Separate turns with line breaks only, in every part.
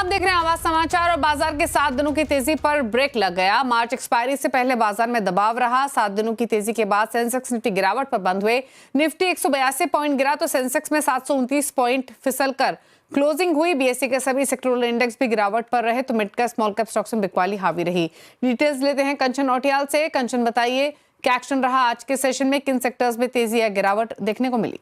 आप देख रहे हैं आवाज समाचार और बाजार के 7 दिनों की तेजी पर ब्रेक लग गया। मार्च एक्सपायरी से पहले बाजार में दबाव रहा। 7 दिनों की तेजी के बाद सेंसेक्स निफ्टी गिरावट पर बंद हुए। निफ्टी 182 पॉइंट गिरा तो सेंसेक्स में 729 पॉइंट फिसलकर क्लोजिंग हुई। बीएसई के सभी सेक्टोरल इंडेक्स भी गिरावट पर रहे तो mid cap small cap stocks में बिकवाली हावी रही। डिटेल्स लेते हैं कंचन नौटियाल से। कंचन, बताइए क्या एक्शन रहा आज के सेशन में, किन सेक्टर्स में तेजी या गिरावट देखने को मिली?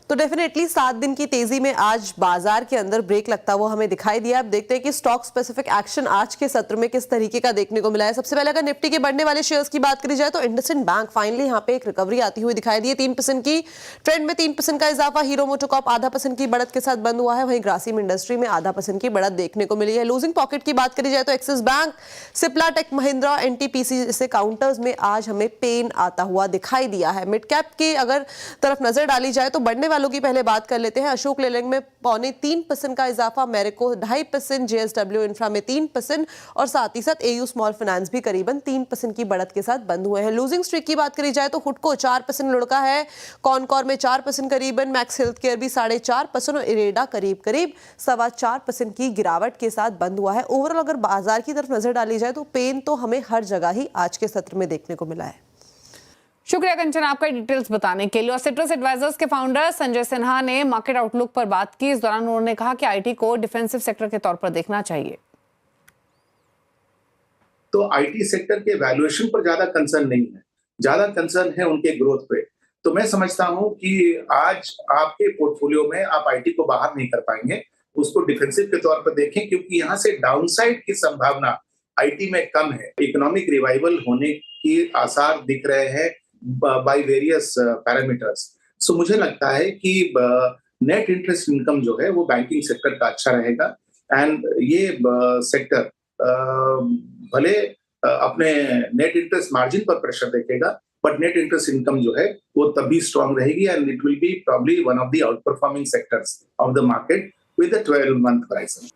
तो डेफिनेटली 7 दिन की तेजी में आज बाजार के अंदर ब्रेक लगता हुआ हमें दिखाई दिया। अब देखते हैं कि स्टॉक स्पेसिफिक एक्शन आज के सत्र में किस तरीके का देखने को मिला है। सबसे पहले अगर निफ्टी के बढ़ने वाले शेयर्स की बात करी जाए तो इंडसइंड बैंक फाइनली यहाँ पे एक रिकवरी आती हुई दिखाई दी है। 3% की ट्रेंड में 3% का इजाफा। हीरो मोटोकॉर्प 0.5% की बढ़त के साथ बंद हुआ है। वहीं ग्रासिम इंडस्ट्री में 0.5% की बढ़त देखने को मिली है। लूजिंग पॉकेट की बात करी जाए तो Axis bank, Cipla, Tech Mahindra, NTPC जैसे काउंटर्स में आज हमें पेन आता हुआ दिखाई दिया है। मिड कैप की अगर तरफ नजर डाली जाए तो बढ़ने वालों की पहले बात कर लेते हैं। अशोक लेलैंड में 0.25% का इजाफा, मेरिको 2.5%, जेएसडब्ल्यू इंफ्रा में 3% और साथ ही साथ एयू स्मॉल फाइनेंस भी करीबन 3% की बढ़त के साथ बंद हुए हैं। लूजिंग स्ट्रीक की बात करी जाए तो हुडको 4% लुढ़का है, कॉनकॉर में 4% करीबन, मैक्स हेल्थ केयर भी 4.5% और इरेडा करीब 4.25% की गिरावट के साथ बंद हुआ है। ओवरऑल अगर बाजार की तरफ नजर डाली जाए तो पेन तो हमें हर जगह ही आज के सत्र में देखने को मिला है।
शुक्रिया कंचन आपका डिटेल्स बताने के लिए। और सिट्रस एडवाइजर्स के फाउंडर संजय सिन्हा ने मार्केट आउटलुक पर बात की। इस दौरान उन्होंने कहा कि आईटी को डिफेंसिव सेक्टर के तौर पर देखना चाहिए।
तो आईटी सेक्टर के वैल्यूएशन पर ज्यादा कंसर्न नहीं है, ज्यादा कंसर्न है उनके ग्रोथ पे। तो मैं समझता हूं कि आज आपके पोर्टफोलियो में आप आईटी को बाहर नहीं कर पाएंगे, उसको डिफेंसिव के तौर पर देखें, क्योंकि यहाँ से डाउनसाइड की संभावना आईटी में कम है। इकोनॉमिक रिवाइवल होने की आसार दिख रहे हैं बाय वेरियस पैरामीटर्स। सो मुझे लगता है कि नेट इंटरेस्ट इनकम जो है वो बैंकिंग सेक्टर का अच्छा रहेगा। एंड ये सेक्टर भले अपने नेट इंटरेस्ट मार्जिन पर प्रेशर देखेगा, बट नेट इंटरेस्ट इनकम जो है वो तभी स्ट्रांग रहेगी and it will be probably one of the out performing sectors of the market with a 12-month horizon।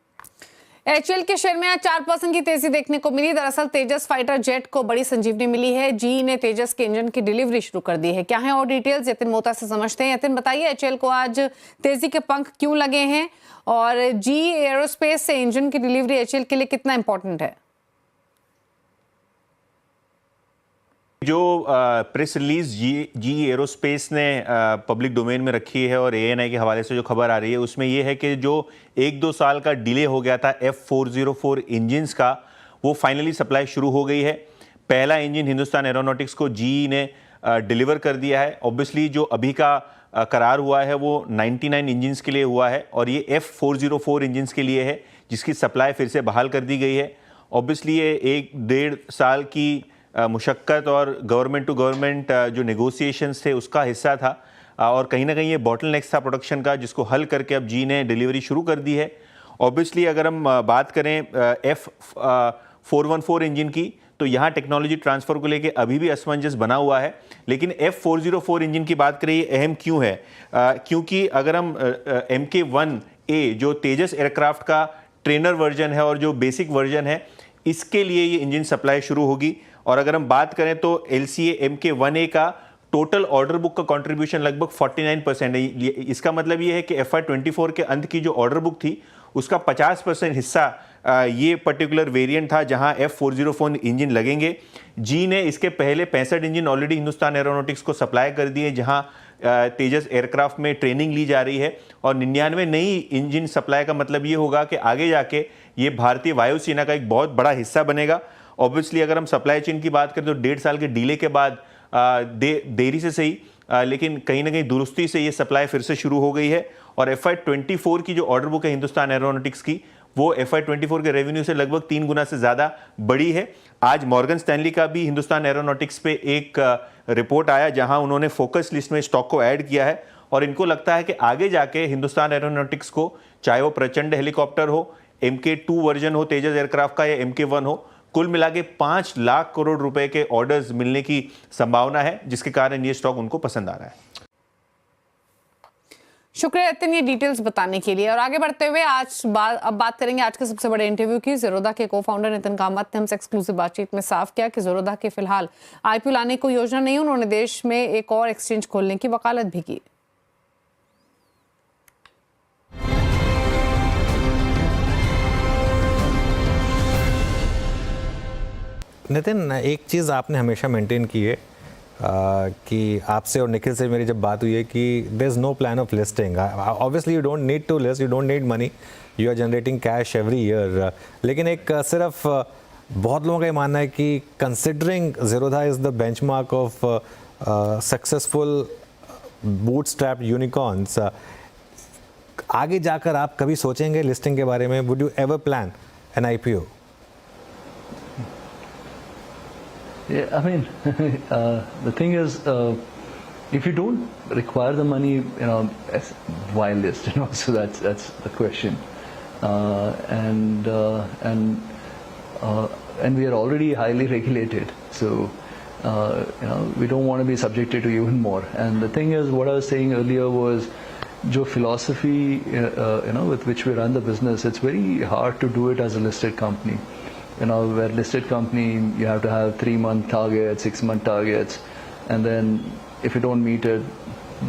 HL के शेयर में आज 4% की तेजी देखने को मिली। दरअसल तेजस फाइटर जेट को बड़ी संजीवनी मिली है। जी ने तेजस के इंजन की डिलीवरी शुरू कर दी है। क्या है और डिटेल्स यतिन मोहता से समझते हैं। यतिन, बताइए एचएल को आज तेजी के पंख क्यों लगे हैं और जी एरोस्पेस से इंजन की डिलीवरी एचएल के लिए कितना इंपॉर्टेंट है?
जो प्रेस रिलीज जी एरोस्पेस ने पब्लिक डोमेन में रखी है और एएनआई के हवाले से जो खबर आ रही है उसमें ये है कि जो 1-2 साल का डिले हो गया था F404 इंजन्स का, वो फाइनली सप्लाई शुरू हो गई है। पहला इंजन हिंदुस्तान एरोनॉटिक्स को जी ने डिलीवर कर दिया है। ऑब्वियसली जो अभी का करार हुआ है वो 99 इंजन्स के लिए हुआ है और ये F404 इंजन्स के लिए है जिसकी सप्लाई फिर से बहाल कर दी गई है। ऑब्वियसली ये 1-1.5 साल की मुशक्क़त और गवर्नमेंट टू गवर्नमेंट जो नेगोशिएशंस थे उसका हिस्सा था और कहीं ना कहीं ये बॉटलनेक्स था प्रोडक्शन का, जिसको हल करके अब जी ने डिलीवरी शुरू कर दी है। ऑब्वियसली अगर हम बात करें F414 इंजन की तो यहाँ टेक्नोलॉजी ट्रांसफ़र को लेके अभी भी असमंजस बना हुआ है, लेकिन F404 इंजन की बात करें ये अहम क्यों है? क्योंकि अगर हम MK1A जो तेजस एयरक्राफ्ट का ट्रेनर वर्जन है और जो बेसिक वर्जन है, इसके लिए ये इंजन सप्लाई शुरू होगी। और अगर हम बात करें तो LCA MK1A का टोटल ऑर्डर बुक का कंट्रीब्यूशन लगभग 49% है। इसका मतलब ये है कि FY24 के अंत की जो ऑर्डर बुक थी उसका 50% हिस्सा ये पर्टिकुलर वेरिएंट था जहां F404 इंजन लगेंगे। जी ने इसके पहले 65 इंजन ऑलरेडी हिंदुस्तान एरोनॉटिक्स को सप्लाई कर दिए जहां तेजस एयरक्राफ्ट में ट्रेनिंग ली जा रही है और 99 नई इंजन सप्लाई का मतलब ये होगा कि आगे जाके ये भारतीय वायुसेना का एक बहुत बड़ा हिस्सा बनेगा। ऑब्वियसली अगर हम सप्लाई चेन की बात करें तो 1.5 साल के डिले के बाद देरी से सही लेकिन कहीं ना कहीं दुरुस्ती से ये सप्लाई फिर से शुरू हो गई है और FY24 की जो ऑर्डर बुक है हिंदुस्तान एरोनॉटिक्स की वो FY24 के रेवेन्यू से लगभग 3 गुना से ज़्यादा बड़ी है। आज मॉर्गन स्टैनली का भी हिंदुस्तान एरोनॉटिक्स पे एक रिपोर्ट आया जहां उन्होंने फोकस लिस्ट में स्टॉक को ऐड किया है और इनको लगता है कि आगे जाके हिंदुस्तान एरोनॉटिक्स को, चाहे वो प्रचंड हेलीकॉप्टर हो, MK2 वर्जन हो तेजस एयरक्राफ्ट का या MK1 हो, कुल मिला के 5 लाख करोड़ रुपए के ऑर्डर्स मिलने की संभावना है, जिसके कारण ये स्टॉक उनको पसंद आ रहा है।
शुक्रिया यतिन ये डिटेल्स बताने के लिए। और आगे बढ़ते हुए अब बात करेंगे आज के सबसे बड़े इंटरव्यू की। ज़ीरोधा के को फाउंडर नितिन कामत ने हमसे एक्सक्लूसिव बातचीत में साफ किया कि ज़ीरोधा के फिलहाल आईपीओ लाने की योजना नहीं। उन्होंने देश में एक और एक्सचेंज खोलने की वकालत भी की।
नितिन, एक चीज़ आपने हमेशा मेंटेन की है कि आपसे और निखिल से मेरी जब बात हुई है कि there is no plan of listing. Obviously you don't need to list, you don't need money, you are generating cash every year. लेकिन एक सिर्फ बहुत लोगों का ये मानना है कि considering Zerodha is the benchmark of successful bootstrapped unicorns, आगे जाकर आप कभी सोचेंगे लिस्टिंग के बारे में? Would you ever plan an IPO?
Yeah, I mean, the thing is, if you don't require the money, why list? So that's the question. And we are already highly regulated, so we don't want to be subjected to even more. And the thing is, what I was saying earlier was, जो philosophy, with which we run the business, it's very hard to do it as a listed company. Where listed company, you have to have 3-month targets, 6-month targets, and then if you don't meet it,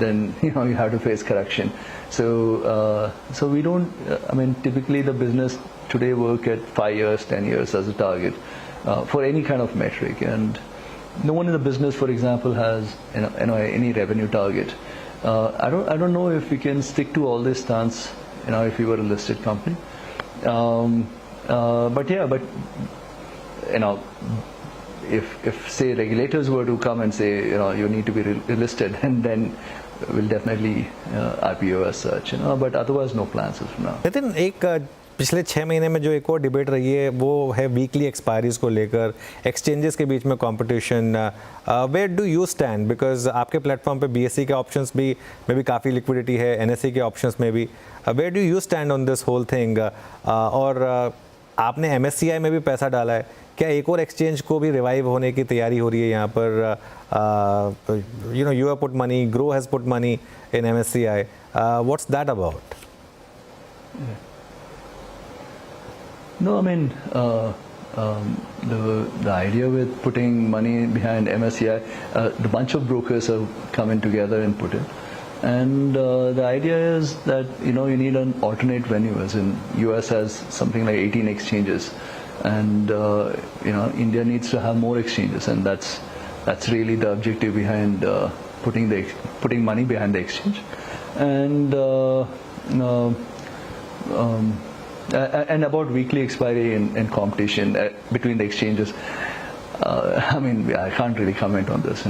then you have to face correction. So we don't. I mean, typically the business today work at 5 years, 10 years as a target for any kind of metric, and no one in the business, for example, has any revenue target. I don't know if we can stick to all this stance, if we were a listed company. But if say regulators were to come and say you need to be listed, and then we'll definitely IPO as such, but otherwise no plans as of now.
Nitin, एक पिछले 6 महीने में जो एक और debate रही है वो है वीकली एक्सपायरीज को लेकर, एक्सचेंजेस के बीच में competition. Where do you stand? Because आपके प्लेटफॉर्म पे BSE के ऑप्शंस भी में भी काफ़ी लिक्विडिटी है, NSE के ऑप्शंस में भी. Where do you stand on this whole thing? और आपने MSCI में भी पैसा डाला है, क्या एक और एक्सचेंज को भी रिवाइव होने की तैयारी हो रही है यहाँ पर? You have put money, grow has put money in MSCI. What's that about?
No, I mean, the idea with putting money behind MSCI, the bunch of brokers have come in together and put it. And the idea is that, you need an alternate venue, as in US has something like 18 exchanges. And, India needs to have more exchanges. And that's really the objective behind putting money behind the exchange. And, and about weekly expiry and competition between the exchanges, I mean, I can't really comment on this.